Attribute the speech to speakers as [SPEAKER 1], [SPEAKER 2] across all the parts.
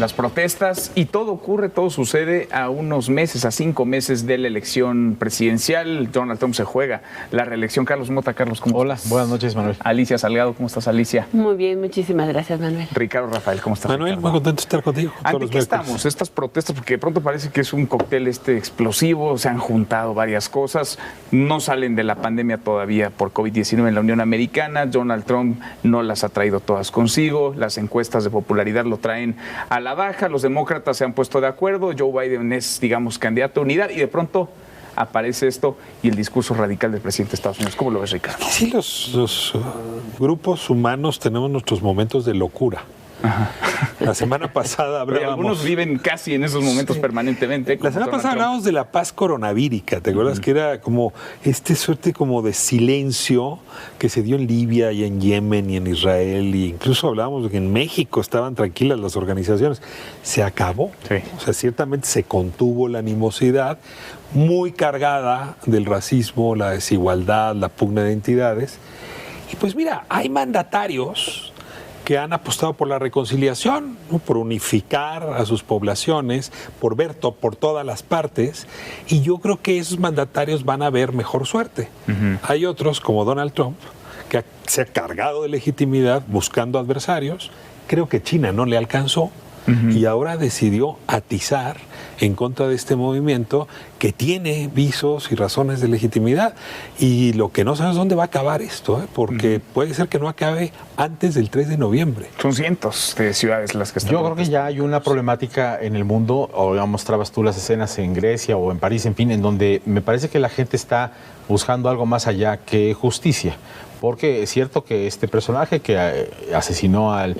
[SPEAKER 1] Las protestas y todo sucede a unos meses, a 5 meses de la elección presidencial. Donald Trump se juega la reelección. Carlos Mota, Carlos, ¿cómo estás?
[SPEAKER 2] Hola, buenas noches, Manuel.
[SPEAKER 1] Alicia Salgado, ¿cómo estás, Alicia?
[SPEAKER 3] Muy bien, muchísimas gracias, Manuel.
[SPEAKER 1] Ricardo Rafael, ¿cómo estás?
[SPEAKER 4] Manuel,
[SPEAKER 1] Ricardo?
[SPEAKER 4] muy contento de estar contigo.
[SPEAKER 1] ¿Ante qué estamos? Estas protestas, porque de pronto parece que es un cóctel explosivo, se han juntado varias cosas, no salen de la pandemia todavía por COVID-19 en la Unión Americana. Donald Trump no las ha traído todas consigo, las encuestas de popularidad lo traen a la baja, los demócratas se han puesto de acuerdo, Joe Biden es, digamos, candidato a unidad y de pronto aparece esto y el discurso radical del presidente de Estados Unidos. ¿Cómo lo ves, Ricardo?
[SPEAKER 4] Sí, los grupos humanos tenemos nuestros momentos de locura. Ajá. La semana pasada hablábamos...
[SPEAKER 1] Algunos viven casi en esos momentos permanentemente.
[SPEAKER 4] La semana pasada hablábamos de la paz coronavírica, ¿te acuerdas? Que era como suerte como de silencio que se dio en Libia y en Yemen y en Israel, e incluso hablábamos de que en México estaban tranquilas las organizaciones. Se acabó. Sí. O sea, ciertamente se contuvo la animosidad, muy cargada del racismo, la desigualdad, la pugna de identidades. Y pues mira, hay mandatarios que han apostado por la reconciliación, ¿no? Por unificar a sus poblaciones, por ver por todas las partes, y yo creo que esos mandatarios van a ver mejor suerte. Hay otros, como Donald Trump, que se ha cargado de legitimidad buscando adversarios. Creo que China no le alcanzó y ahora decidió atizar en contra de este movimiento que tiene visos y razones de legitimidad. Y lo que no sabes es dónde va a acabar esto, porque puede ser que no acabe antes del 3 de noviembre.
[SPEAKER 1] Son cientos de ciudades las que están...
[SPEAKER 2] Yo creo que ya hay una problemática en el mundo, o ya mostrabas tú las escenas en Grecia o en París, en fin, en donde me parece que la gente está buscando algo más allá que justicia. Porque es cierto que este personaje que asesinó al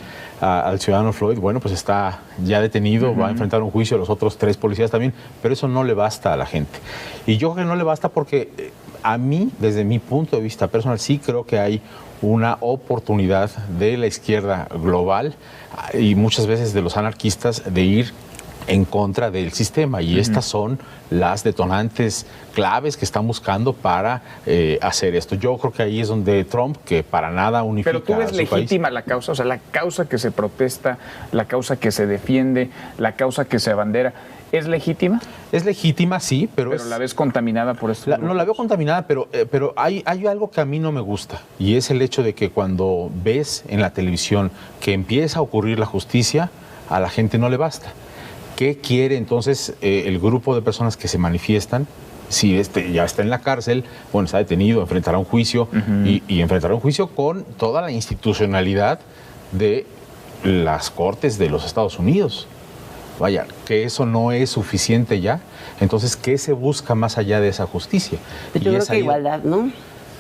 [SPEAKER 2] ciudadano Floyd, bueno, pues está ya detenido, va a enfrentar un juicio, los otros 3 policías también, pero eso no le basta a la gente. Y yo creo que no le basta porque a mí, desde mi punto de vista personal, sí creo que hay una oportunidad de la izquierda global y muchas veces de los anarquistas de ir en contra del sistema, y estas son las detonantes claves que están buscando para hacer esto. Yo creo que ahí es donde Trump, que para nada unifica a su país.
[SPEAKER 1] Pero tú ves legítima la causa, o sea, la causa que se protesta, la causa que se defiende, la causa que se abandera, ¿es legítima?
[SPEAKER 2] Es legítima, sí, pero
[SPEAKER 1] la ves contaminada por esto.
[SPEAKER 2] No la veo contaminada, pero hay algo que a mí no me gusta, y es el hecho de que cuando ves en la televisión que empieza a ocurrir la justicia, a la gente no le basta. ¿Qué quiere entonces el grupo de personas que se manifiestan? Si ya está en la cárcel, bueno, está detenido, enfrentará un juicio y enfrentará un juicio con toda la institucionalidad de las cortes de los Estados Unidos. Vaya, que eso no es suficiente ya. Entonces, ¿qué se busca más allá de esa justicia?
[SPEAKER 3] Yo creo que igualdad, ¿no?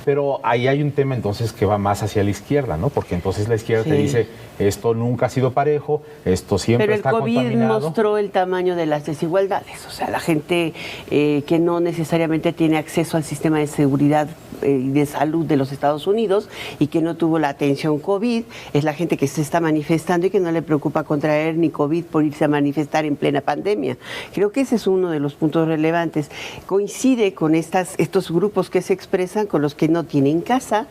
[SPEAKER 2] Pero ahí hay un tema entonces que va más hacia la izquierda, ¿no? Porque entonces la izquierda te dice, esto nunca ha sido parejo, esto siempre está contaminado.
[SPEAKER 3] Pero el COVID mostró el tamaño de las desigualdades. O sea, la gente que no necesariamente tiene acceso al sistema de seguridad y de salud de los Estados Unidos y que no tuvo la atención COVID, es la gente que se está manifestando y que no le preocupa contraer ni COVID por irse a manifestar en plena pandemia. Creo que ese es uno de los puntos relevantes. Coincide con estos grupos que se expresan, con los que no tienen casa,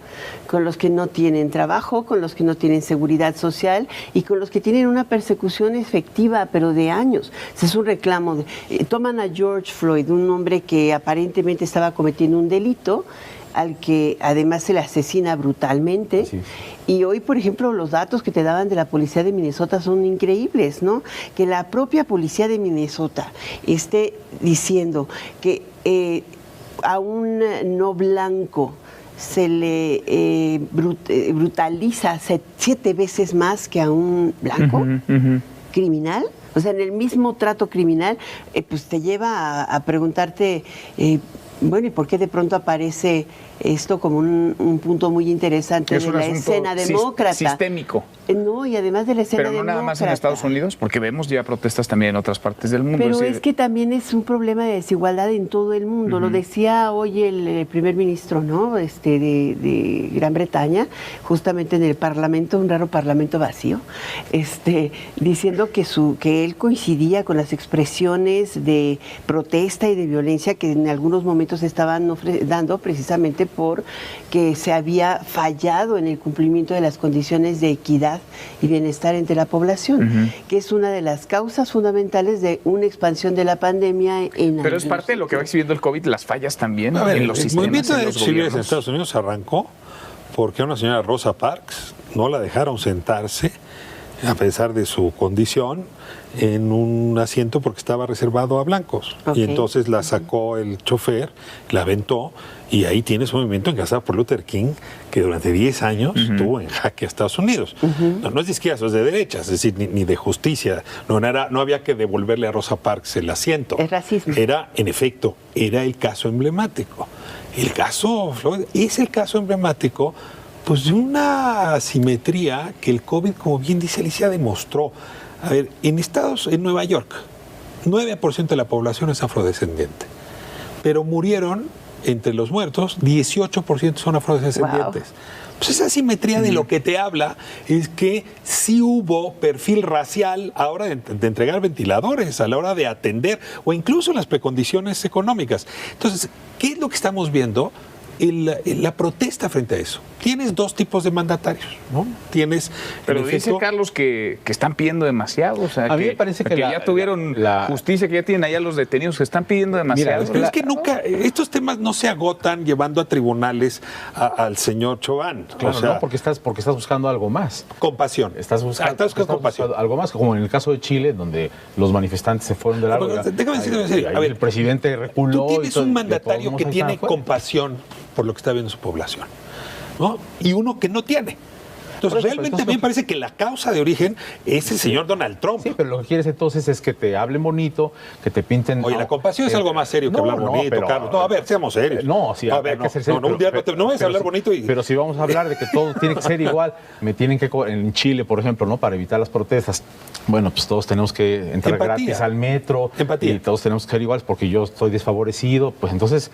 [SPEAKER 3] con los que no tienen trabajo, con los que no tienen seguridad social y con los que tienen una persecución efectiva, pero de años. Ese es un reclamo. Toman a George Floyd, un hombre que aparentemente estaba cometiendo un delito, al que además se le asesina brutalmente. Y hoy, por ejemplo, los datos que te daban de la policía de Minnesota son increíbles, ¿no? Que la propia policía de Minnesota esté diciendo que a un no blanco se le brutaliza 7 veces más que a un blanco criminal. O sea, en el mismo trato criminal, pues te lleva a preguntarte, bueno, ¿y por qué de pronto aparece esto como un punto muy interesante de la escena demócrata?
[SPEAKER 1] Sistémico.
[SPEAKER 3] No, y además de la escena demócrata.
[SPEAKER 1] Pero no nada más en Estados Unidos, porque vemos ya protestas también en otras partes del mundo.
[SPEAKER 3] Pero es que también es un problema de desigualdad en todo el mundo. Lo decía hoy el primer ministro, ¿no? De Gran Bretaña, justamente en el Parlamento, un raro Parlamento vacío, diciendo que él coincidía con las expresiones de protesta y de violencia que en algunos momentos estaban dando precisamente porque se había fallado en el cumplimiento de las condiciones de equidad equidad y bienestar entre la población, que es una de las causas fundamentales de una expansión de la pandemia en
[SPEAKER 1] Pero es parte de lo que va exhibiendo el COVID, las fallas también en los sistemas,
[SPEAKER 4] el movimiento de
[SPEAKER 1] en los
[SPEAKER 4] derechos civiles en
[SPEAKER 1] gobiernos.
[SPEAKER 4] Estados Unidos arrancó porque a una señora Rosa Parks no la dejaron sentarse, a pesar de su condición, en un asiento porque estaba reservado a blancos.
[SPEAKER 3] Okay.
[SPEAKER 4] Y entonces la sacó el chofer, la aventó, y ahí tienes un movimiento encabezado por Luther King que durante 10 años tuvo en jaque a Estados Unidos. No es de izquierdas, es de derechas, es decir, ni de justicia. No había que devolverle a Rosa Parks el asiento.
[SPEAKER 3] Es racismo.
[SPEAKER 4] Era, en efecto, era el caso emblemático. El caso, Floyd, es el caso emblemático pues de una asimetría que el COVID, como bien dice Alicia, demostró. A ver, en Nueva York, 9% de la población es afrodescendiente, pero murieron, entre los muertos, 18% son afrodescendientes. Wow. Pues esa asimetría de lo que te habla es que sí hubo perfil racial a la hora de entregar ventiladores, a la hora de atender, o incluso las precondiciones económicas. Entonces, ¿qué es lo que estamos viendo? La protesta frente a eso. Tienes dos tipos de mandatarios, ¿no? Tienes,
[SPEAKER 1] pero dice Carlos que están pidiendo demasiado, o sea,
[SPEAKER 2] a mí me parece que
[SPEAKER 1] ya tuvieron justicia, que ya tienen allá los detenidos, que están pidiendo demasiado.
[SPEAKER 4] Mira, pero es que nunca, estos temas no se agotan llevando a tribunales al señor Chauvin.
[SPEAKER 2] Claro, o sea, no, porque estás buscando algo más.
[SPEAKER 4] Compasión.
[SPEAKER 2] Estás buscando compasión. Algo más, como en el caso de Chile, donde los manifestantes se fueron de largo.
[SPEAKER 4] Déjame decirte, a ver,
[SPEAKER 2] el presidente reculó.
[SPEAKER 4] Tú tienes un mandatario que tiene compasión por lo que está viendo su población, ¿no? Y uno que no tiene. Entonces, realmente a mí me parece que la causa de origen es el señor Donald Trump.
[SPEAKER 2] Sí, pero lo que quieres entonces es que te hablen bonito, que te pinten...
[SPEAKER 4] Oye, la compasión es algo más serio que hablar bonito, pero, Carlos. No, a ver, seamos serios.
[SPEAKER 2] No, sí,
[SPEAKER 4] a ver, hay que ser serio. No, un día no vayas a hablar bonito y...
[SPEAKER 2] Pero si vamos a hablar de que todo tiene que ser igual, me tienen que... En Chile, por ejemplo, ¿no? Para evitar las protestas, bueno, pues todos tenemos que entrar gratis al metro.
[SPEAKER 4] Empatía.
[SPEAKER 2] Y todos tenemos que ser iguales porque yo estoy desfavorecido. Pues entonces...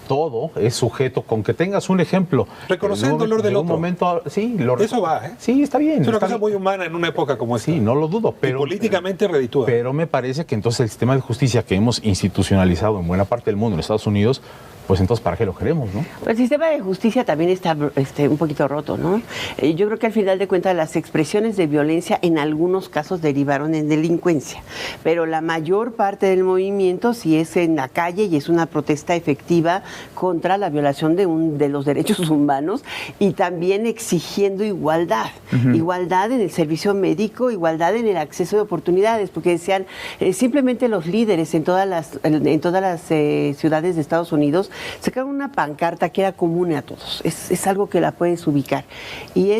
[SPEAKER 2] todo es sujeto con que tengas un ejemplo.
[SPEAKER 4] Reconocer el dolor del otro.
[SPEAKER 2] Momento, sí,
[SPEAKER 4] eso va, ¿eh?
[SPEAKER 2] Sí, está bien.
[SPEAKER 4] Es una cosa muy humana en una época como esta.
[SPEAKER 2] Sí, no lo dudo, pero...
[SPEAKER 4] Y políticamente reditúa.
[SPEAKER 2] Pero me parece que entonces el sistema de justicia que hemos institucionalizado en buena parte del mundo, en Estados Unidos, pues entonces ¿para qué lo queremos, no?
[SPEAKER 3] Pues el sistema de justicia también está un poquito roto, ¿no? Yo creo que al final de cuentas las expresiones de violencia en algunos casos derivaron en delincuencia, pero la mayor parte del movimiento sí es en la calle y es una protesta efectiva contra la violación de los derechos humanos y también exigiendo igualdad, igualdad en el servicio médico, igualdad en el acceso de oportunidades, porque decían simplemente los líderes en todas las ciudades de Estados Unidos sacaron una pancarta que era común a todos, es algo que la puedes ubicar, y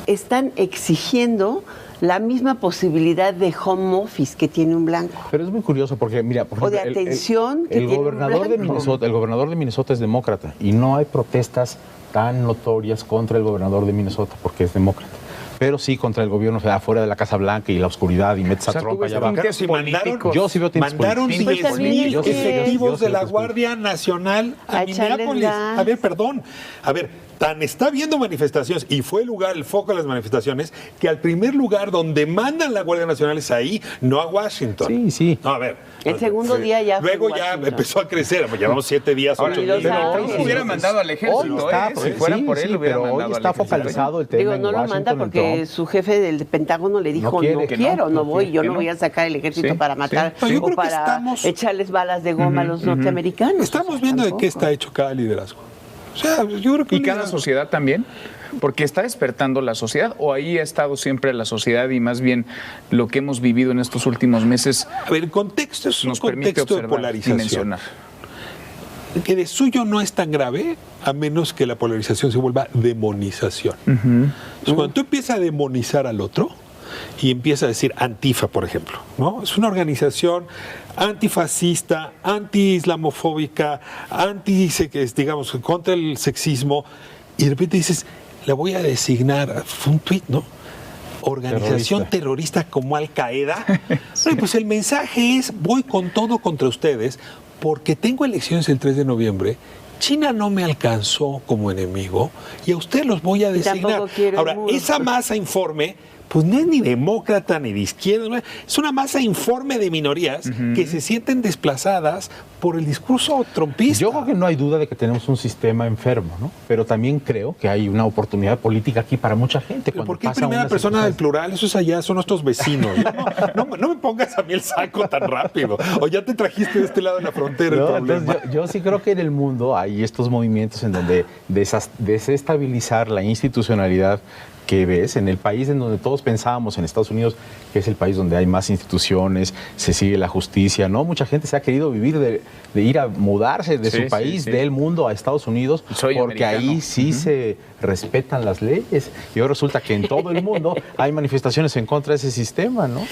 [SPEAKER 3] están exigiendo la misma posibilidad de home office que tiene un blanco.
[SPEAKER 2] Pero es muy curioso porque, mira, por ejemplo,
[SPEAKER 3] o de atención
[SPEAKER 2] el gobernador de Minnesota, el gobernador de Minnesota es demócrata y no hay protestas tan notorias contra el gobernador de Minnesota porque es demócrata. Pero sí contra el gobierno afuera de la Casa Blanca y la oscuridad y metes a Trump allá abajo.
[SPEAKER 4] Yo sí veo mandaron 10,000 efectivos de la Guardia Nacional a Minneapolis. A ver, perdón. A ver, tan está habiendo manifestaciones y fue el foco de las manifestaciones que al primer lugar donde mandan la Guardia Nacional es ahí, no a Washington.
[SPEAKER 2] Sí, sí.
[SPEAKER 4] No, a ver.
[SPEAKER 3] El segundo día ya
[SPEAKER 4] luego ya empezó a crecer. Llevamos 7 días, 8 días.
[SPEAKER 1] Trump hubiera mandado al ejército. Si fuera por él, hubiera mandado al ejército.
[SPEAKER 2] Hoy está focalizado el tema.
[SPEAKER 3] Digo, no lo manda porque su jefe del Pentágono le dijo, no voy, yo no voy a sacar el ejército para matar o para echarles balas de goma a los norteamericanos.
[SPEAKER 4] Estamos viendo de qué está hecho cada liderazgo. O sea, yo creo que...
[SPEAKER 1] ¿Y cada sociedad también? Porque está despertando la sociedad, o ahí ha estado siempre la sociedad y más bien lo que hemos vivido en estos últimos meses.
[SPEAKER 4] A ver, el contexto es un contexto de polarización. Que de suyo no es tan grave a menos que la polarización se vuelva demonización. Entonces, cuando tú empiezas a demonizar al otro y empiezas a decir Antifa, por ejemplo, ¿no? Es una organización antifascista, anti-islamofóbica, digamos, contra el sexismo, y de repente dices, la voy a designar, fue un tuit, ¿no? Organización terrorista como Al-Qaeda. Sí. Pues el mensaje es, voy con todo contra ustedes, porque tengo elecciones el 3 de noviembre, China no me alcanzó como enemigo, y a ustedes los voy a designar. Ahora, esa masa informe pues no es ni demócrata ni de izquierda, ¿no? Es una masa informe de minorías que se sienten desplazadas por el discurso trumpista.
[SPEAKER 2] Yo creo que no hay duda de que tenemos un sistema enfermo, ¿no? Pero también creo que hay una oportunidad política aquí para mucha gente.
[SPEAKER 4] ¿Pero por qué primera persona del plural? Esos allá son nuestros vecinos. No me pongas a mí el saco tan rápido. O ya te trajiste de este lado de la frontera el problema.
[SPEAKER 2] Yo sí creo que en el mundo hay estos movimientos en donde desestabilizar la institucionalidad que ves en el país en donde todos pensábamos, en Estados Unidos, que es el país donde hay más instituciones, se sigue la justicia, ¿no? Mucha gente se ha querido vivir de ir a mudarse de su país, del mundo a Estados Unidos, porque ahí sí se respetan las leyes. Y hoy resulta que en todo el mundo hay manifestaciones en contra de ese sistema, ¿no?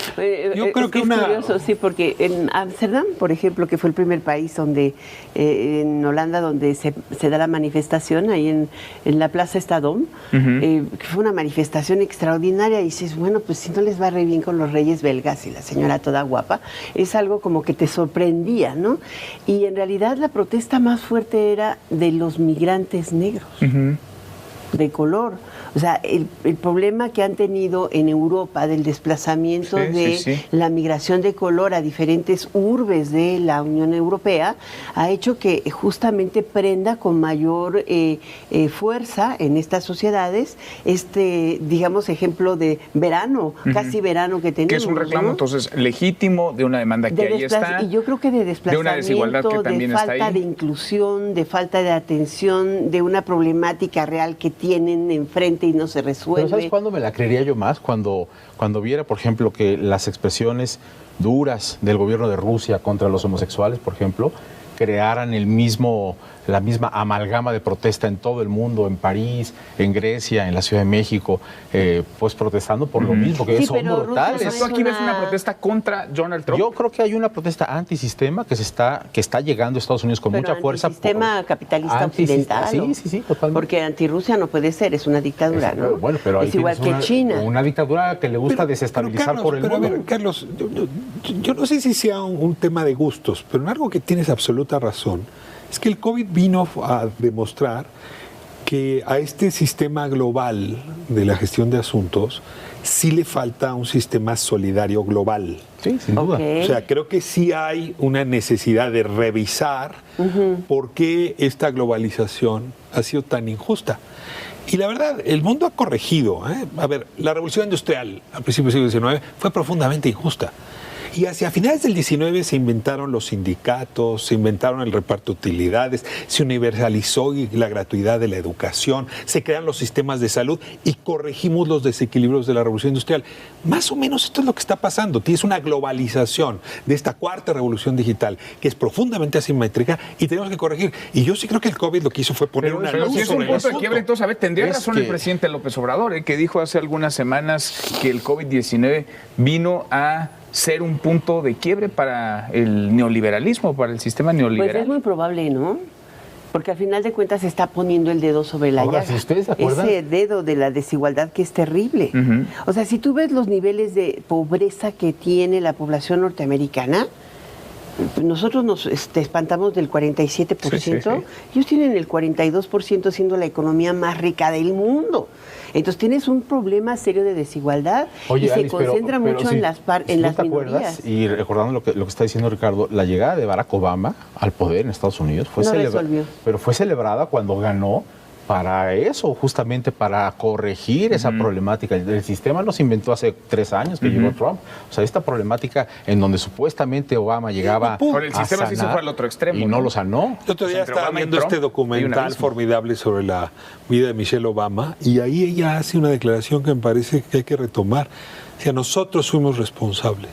[SPEAKER 4] Yo creo que
[SPEAKER 3] es curioso, sí, porque en Ámsterdam, por ejemplo, que fue el primer país donde, en Holanda, donde se da la manifestación, ahí en la Plaza Estadón, que fue una manifestación extraordinaria, y dices, bueno, pues si no les va re bien con los reyes belgas y la señora toda guapa, es algo como que te sorprendía, ¿no? Y en realidad la protesta más fuerte era de los migrantes negros. De color. O sea, el problema que han tenido en Europa del desplazamiento la migración de color a diferentes urbes de la Unión Europea ha hecho que justamente prenda con mayor fuerza en estas sociedades digamos, ejemplo de verano, casi verano que tenemos.
[SPEAKER 1] Que es un reclamo, ¿no? Entonces, legítimo de una demanda que ahí está.
[SPEAKER 3] Y yo creo que de desplazamiento,
[SPEAKER 1] de una desigualdad que también
[SPEAKER 3] de falta
[SPEAKER 1] está ahí.
[SPEAKER 3] De inclusión, de falta de atención, de una problemática real que tienen enfrente y no se resuelve.
[SPEAKER 2] Pero ¿sabes cuándo me la creería yo más? Cuando viera, por ejemplo, que las expresiones duras del gobierno de Rusia contra los homosexuales, por ejemplo, crearan la misma amalgama de protesta en todo el mundo, en París, en Grecia, en la Ciudad de México, pues protestando por lo mismo, que son brutales.
[SPEAKER 1] ¿Tú aquí ves una protesta contra Donald Trump?
[SPEAKER 2] Yo creo que hay una protesta antisistema que está llegando a Estados Unidos con mucha fuerza.
[SPEAKER 3] Sistema capitalista occidental.
[SPEAKER 2] Sí, totalmente.
[SPEAKER 3] Porque antirrusia no puede ser, es una dictadura, ¿no?
[SPEAKER 2] Bueno, pero
[SPEAKER 3] es igual que China.
[SPEAKER 2] Una dictadura que le gusta desestabilizar
[SPEAKER 4] Carlos,
[SPEAKER 2] por el mundo.
[SPEAKER 4] A ver, Carlos, yo no sé si sea un tema de gustos, pero en algo que tienes absoluta razón es que el COVID vino a demostrar que a este sistema global de la gestión de asuntos sí le falta un sistema solidario global.
[SPEAKER 2] Sí, sin duda.
[SPEAKER 4] O sea, creo que sí hay una necesidad de revisar por qué esta globalización ha sido tan injusta. Y la verdad, el mundo ha corregido. A ver, la revolución industrial al principio del siglo XIX fue profundamente injusta. Y hacia finales del XIX se inventaron los sindicatos, se inventaron el reparto de utilidades, se universalizó la gratuidad de la educación, se crearon los sistemas de salud y corregimos los desequilibrios de la revolución industrial. Más o menos esto es lo que está pasando. Tienes una globalización de esta cuarta revolución digital que es profundamente asimétrica y tenemos que corregir. Y yo sí creo que el COVID lo que hizo fue poner una luz
[SPEAKER 1] si es
[SPEAKER 4] sobre
[SPEAKER 1] un punto
[SPEAKER 4] el
[SPEAKER 1] de quiebre, entonces, a ver, tendría razón el presidente López Obrador, que dijo hace algunas semanas que el COVID-19 vino a ser un punto de quiebre para el neoliberalismo, para el sistema neoliberal.
[SPEAKER 3] Pues es muy probable, ¿no? Porque al final de cuentas se está poniendo el dedo sobre la llaga.
[SPEAKER 2] Si ustedes se acuerdan,
[SPEAKER 3] ese dedo de la desigualdad que es terrible. O sea, si tú ves los niveles de pobreza que tiene la población norteamericana, nosotros nos espantamos del 47%, ellos tienen el 42% siendo la economía más rica del mundo. Entonces tienes un problema serio de desigualdad.
[SPEAKER 2] Oye,
[SPEAKER 3] y se
[SPEAKER 2] Alice,
[SPEAKER 3] concentra mucho en las minorías.
[SPEAKER 2] Acuerdas, y recordando lo que está diciendo Ricardo, la llegada de Barack Obama al poder en Estados Unidos fue celebrada cuando ganó para eso, justamente para corregir esa problemática. El sistema no se inventó hace 3 años que llegó Trump. O sea, esta problemática en donde supuestamente Obama llegaba
[SPEAKER 1] por el sistema
[SPEAKER 2] a sanar,
[SPEAKER 1] sí se fue al otro extremo.
[SPEAKER 2] Y no lo sanó.
[SPEAKER 4] El otro día estaba viendo este documental formidable sobre la vida de Michelle Obama y ahí ella hace una declaración que me parece que hay que retomar. O sea, nosotros fuimos responsables.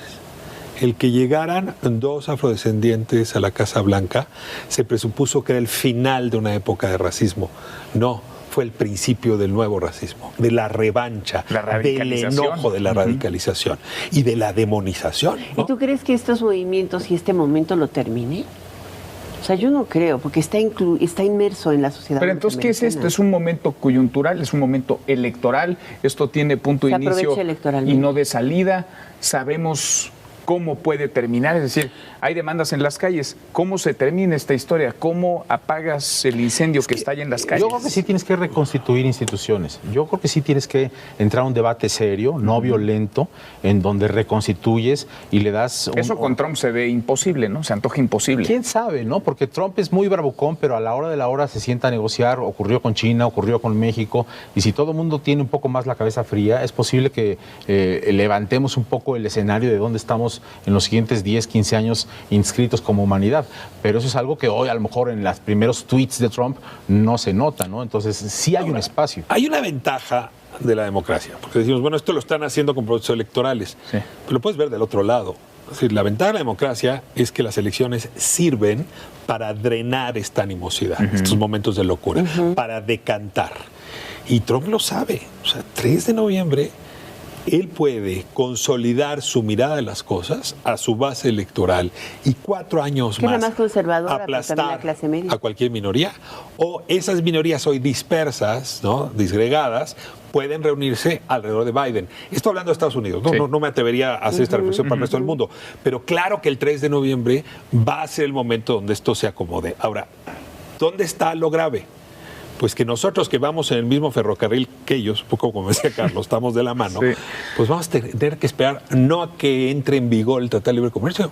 [SPEAKER 4] El que llegaran 2 afrodescendientes a la Casa Blanca se presupuso que era el final de una época de racismo. No, fue el principio del nuevo racismo, de la revancha, del enojo, de la radicalización y de la demonización, ¿no?
[SPEAKER 3] ¿Y tú crees que estos movimientos y este momento lo termine? O sea, yo no creo, porque está inmerso en la sociedad.
[SPEAKER 1] Pero entonces, ¿qué es esto? ¿Es un momento coyuntural? ¿Es un momento electoral? ¿Esto tiene punto de inicio y no de salida? ¿Sabemos cómo puede terminar, es decir, hay demandas en las calles, ¿cómo se termina esta historia? ¿Cómo apagas el incendio que está ahí en las calles?
[SPEAKER 2] Yo creo que sí tienes que reconstituir instituciones, yo creo que sí tienes que entrar a un debate serio, no violento, en donde reconstituyes y le das...
[SPEAKER 1] Eso con Trump se ve imposible, ¿no? Se antoja imposible.
[SPEAKER 2] ¿Quién sabe, no? Porque Trump es muy bravucón, pero a la hora de la hora se sienta a negociar, ocurrió con China, ocurrió con México, y si todo el mundo tiene un poco más la cabeza fría, es posible que levantemos un poco el escenario de dónde estamos en los siguientes 10, 15 años inscritos como humanidad. Pero eso es algo que hoy a lo mejor en los primeros tweets de Trump no se nota, ¿no? Entonces sí hay un espacio.
[SPEAKER 4] Hay una ventaja de la democracia, porque decimos, bueno, esto lo están haciendo con procesos electorales, pero lo puedes ver del otro lado. Es decir, la ventaja de la democracia es que las elecciones sirven para drenar esta animosidad, estos momentos de locura, para decantar. Y Trump lo sabe. O sea, 3 de noviembre, él puede consolidar su mirada de las cosas a su base electoral y 4 años más,
[SPEAKER 3] más conservadora,
[SPEAKER 4] aplastar
[SPEAKER 3] la clase media,
[SPEAKER 4] a cualquier minoría, o esas minorías hoy dispersas, ¿no? Disgregadas, pueden reunirse alrededor de Biden. Esto hablando de Estados Unidos, no me atrevería a hacer esta reflexión para el resto del mundo, pero claro que el 3 de noviembre va a ser el momento donde esto se acomode. Ahora, ¿dónde está lo grave? Pues que nosotros que vamos en el mismo ferrocarril que ellos, un poco como decía Carlos, estamos de la mano, pues vamos a tener que esperar no a que entre en vigor el Tratado de Libre Comercio,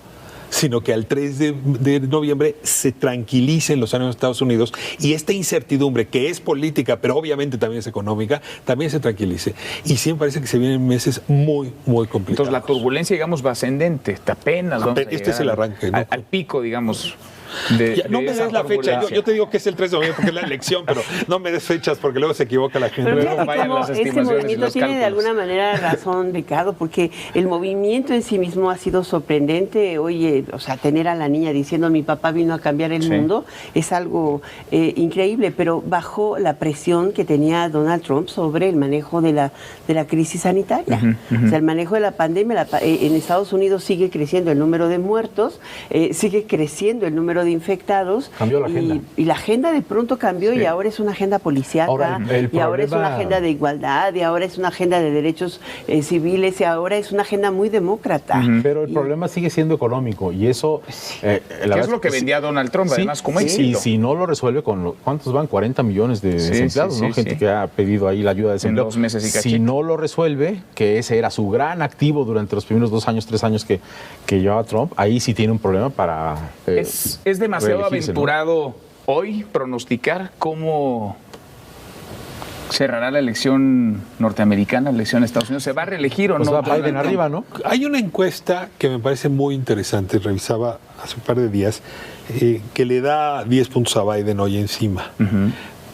[SPEAKER 4] sino que al 3 de noviembre se tranquilicen los ánimos de Estados Unidos y esta incertidumbre, que es política, pero obviamente también es económica, también se tranquilice. Y sí me parece que se vienen meses muy, muy complicados.
[SPEAKER 1] Entonces la turbulencia, digamos, va ascendente, apenas vamos a
[SPEAKER 4] este es el arranque, ¿no?
[SPEAKER 1] al pico, digamos.
[SPEAKER 4] No me des la fecha, yo te digo que es el 3 de noviembre porque es la elección, pero no me des fechas porque luego se equivoca la gente.
[SPEAKER 3] Pero
[SPEAKER 1] Luego vayan las
[SPEAKER 3] este
[SPEAKER 1] estimaciones y
[SPEAKER 3] movimiento
[SPEAKER 1] los
[SPEAKER 3] tiene de
[SPEAKER 1] cálculos.
[SPEAKER 3] alguna manera razón, Ricardo, porque el movimiento en sí mismo ha sido sorprendente. Oye, o sea, tener a la niña diciendo mi papá vino a cambiar el mundo es algo increíble, pero bajo la presión que tenía Donald Trump sobre el manejo de la crisis sanitaria. O sea, el manejo de la pandemia, en Estados Unidos sigue creciendo el número de muertos, sigue creciendo el número de infectados.
[SPEAKER 2] Cambió la agenda.
[SPEAKER 3] Y la agenda de pronto cambió y ahora es una agenda policíaca, y ahora es una agenda de igualdad, y ahora es una agenda de derechos civiles, y ahora es una agenda muy demócrata.
[SPEAKER 2] Pero el problema sigue siendo económico y eso...
[SPEAKER 1] ¿Qué es lo que vendía Donald Trump, además, como éxito?
[SPEAKER 2] Y si no lo resuelve con... ¿Cuántos van? 40 millones de desempleados, ¿no? Gente que ha pedido ahí la ayuda de desempleo.
[SPEAKER 1] En 2 meses y cachito.
[SPEAKER 2] Si no lo resuelve, que ese era su gran activo durante los primeros 2 años, 3 años que llevaba Trump, ahí sí tiene un problema para...
[SPEAKER 1] Es demasiado aventurado, ¿no?, hoy pronosticar cómo cerrará la elección norteamericana, la elección de Estados Unidos. ¿Se va a reelegir o no?
[SPEAKER 2] Va Biden arriba, ¿no?
[SPEAKER 4] Hay una encuesta que me parece muy interesante, revisaba hace un par de días, que le da 10 puntos a Biden hoy encima.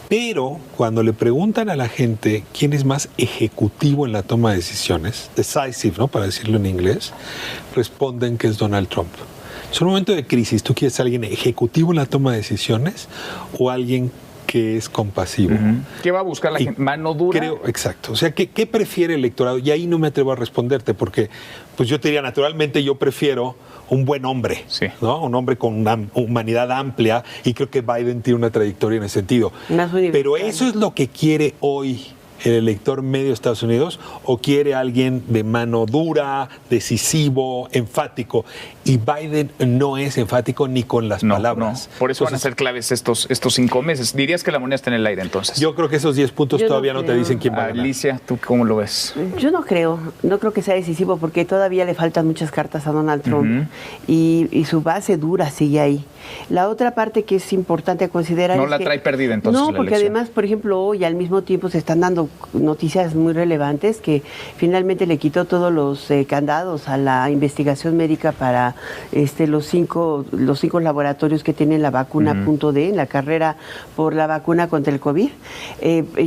[SPEAKER 4] Pero cuando le preguntan a la gente quién es más ejecutivo en la toma de decisiones, decisive, ¿no?, para decirlo en inglés, responden que es Donald Trump. Es un momento de crisis. ¿Tú quieres a alguien ejecutivo en la toma de decisiones o alguien que es compasivo?
[SPEAKER 1] ¿Qué va a buscar la gente? ¿Mano dura?
[SPEAKER 4] Creo, exacto. O sea, ¿qué prefiere el electorado? Y ahí no me atrevo a responderte porque pues yo te diría, naturalmente yo prefiero un buen hombre, ¿no? Un hombre con una humanidad amplia, y creo que Biden tiene una trayectoria en ese sentido. Pero eso es lo que quiere hoy el elector medio de Estados Unidos, o quiere alguien de mano dura, decisivo, enfático. Y Biden no es enfático ni con las palabras.
[SPEAKER 1] No. Por eso van a ser claves estos 5 meses. ¿Dirías que la moneda está en el aire entonces?
[SPEAKER 4] Yo creo que esos 10 puntos todavía no te dicen quién va a ganar.
[SPEAKER 1] Alicia, ¿tú cómo lo ves?
[SPEAKER 3] Yo no creo que sea decisivo porque todavía le faltan muchas cartas a Donald Trump y su base dura sigue ahí. La otra parte que es importante considerar
[SPEAKER 1] no la trae perdida entonces.
[SPEAKER 3] No, porque además, por ejemplo, hoy al mismo tiempo se están dando noticias muy relevantes que finalmente le quitó todos los candados a la investigación médica para los cinco laboratorios que tienen la vacuna .D en la carrera por la vacuna contra el COVID.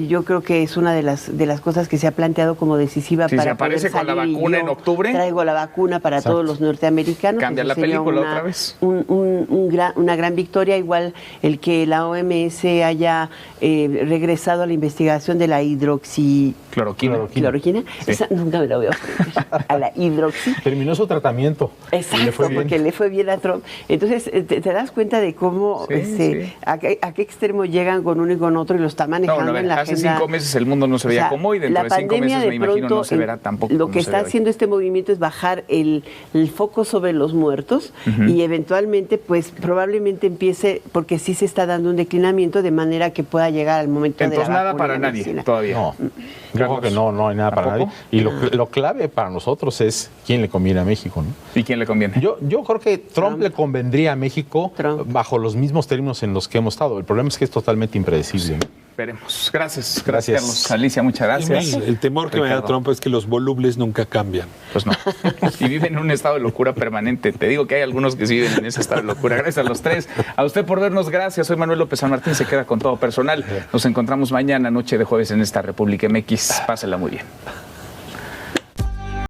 [SPEAKER 3] Yo creo que es una de las cosas que se ha planteado como decisiva para
[SPEAKER 1] se aparece con la vacuna en octubre.
[SPEAKER 3] Traigo la vacuna para todos los norteamericanos.
[SPEAKER 1] Cambia la película otra vez.
[SPEAKER 3] Una gran victoria, igual el que la OMS haya regresado a la investigación de la hidroxicloroquina.
[SPEAKER 1] Sí.
[SPEAKER 3] Esa nunca me la voy a aprender. A la hidroxi.
[SPEAKER 2] Terminó su tratamiento.
[SPEAKER 3] Exacto, porque le fue bien a Trump. Entonces, te das cuenta de cómo a qué extremo llegan con uno y con otro y lo está manejando en la
[SPEAKER 1] hace
[SPEAKER 3] agenda.
[SPEAKER 1] 5 meses el mundo no se veía como hoy, dentro de 5 meses me imagino no se verá tampoco.
[SPEAKER 3] Lo que está haciendo este movimiento es bajar el foco sobre los muertos y eventualmente, pues probablemente empiece, porque sí se está dando un declinamiento de manera que pueda llegar al momento
[SPEAKER 1] entonces
[SPEAKER 3] de la
[SPEAKER 1] nada
[SPEAKER 3] vacuna
[SPEAKER 1] para nadie
[SPEAKER 3] medicina.
[SPEAKER 1] todavía.
[SPEAKER 2] No, yo creo que no hay nada para nadie. Y lo clave para nosotros es quién le conviene a México, ¿no?
[SPEAKER 1] ¿Y quién le conviene?
[SPEAKER 2] Yo creo que Trump le convendría a México bajo los mismos términos en los que hemos estado. El problema es que es totalmente impredecible. ¿no?
[SPEAKER 1] Veremos. Gracias, Carlos. Alicia, muchas gracias.
[SPEAKER 4] El temor que me da Trump es que los volubles nunca cambian.
[SPEAKER 1] Pues no. Y viven en un estado de locura permanente. Te digo que hay algunos que sí viven en ese estado de locura. Gracias a los tres. A usted por vernos, gracias. Soy Manuel López San Martín. Se queda con todo personal. Nos encontramos mañana, noche de jueves, en esta República MX. Pásela muy bien.